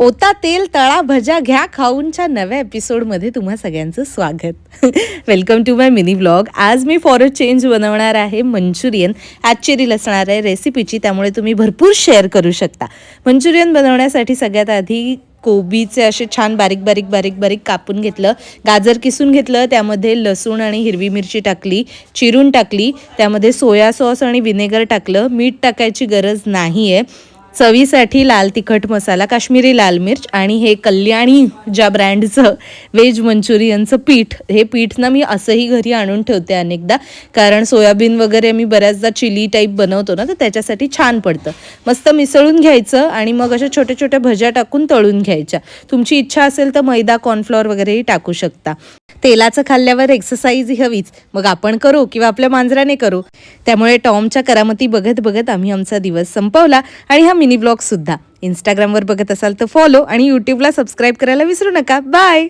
ओता तेल तळा भजा घ्या खाऊनच्या नव्या एपिसोडमध्ये तुम्हा सगळ्यांचं स्वागत. Welcome to my mini blog. आज मी फॉर अ चेंज बनवणार आहे मंचुरियन. आजची रील असणार आहे रेसिपीची, त्यामुळे तुम्ही भरपूर शेअर करू शकता. मंचुरियन बनवण्यासाठी सगळ्यात आधी कोबीचे असे छान बारीक बारीक बारीक बारीक कापून घेतलं, गाजर किसून घेतलं, त्यामध्ये लसूण आणि हिरवी मिरची टाकली, चिरून टाकली, त्यामध्ये सोया सॉस आणि विनेगर टाकलं. मीठ टाकायची गरज नाही आहे. चवीसाठी लाल तिखट मसाला, काश्मीरी लाल मिर्च आणि हे कल्याणी ज्या ब्रँडचं व्हेज मंचुरियनचं पीठ, हे पीठ ना मी असंही घरी आणून ठेवते अनेकदा, कारण सोयाबीन वगैरे मी बऱ्याचदा चिली टाईप बनवतो ना, तर त्याच्यासाठी छान पडतं. मस्त मिसळून घ्यायचं आणि मग अशा छोट्या छोट्या भज्या टाकून तळून घ्यायच्या. तुमची इच्छा असेल तर मैदा कॉर्नफ्लॉवर वगैरेही टाकू शकता. तेलाचं खाल्ल्यावर एक्सरसाइज हवीच, मग आपण करू किंवा आपल्या मांजराने करू. त्यामुळे टॉमच्या करामती बघत बघत आम्ही आमचा दिवस संपवला. आणि हा मिनी ब्लॉग सुद्धा इंस्टाग्रामवर बघत असाल तर फॉलो आणि यूट्यूबला सबस्क्राईब करायला विसरू नका. बाय.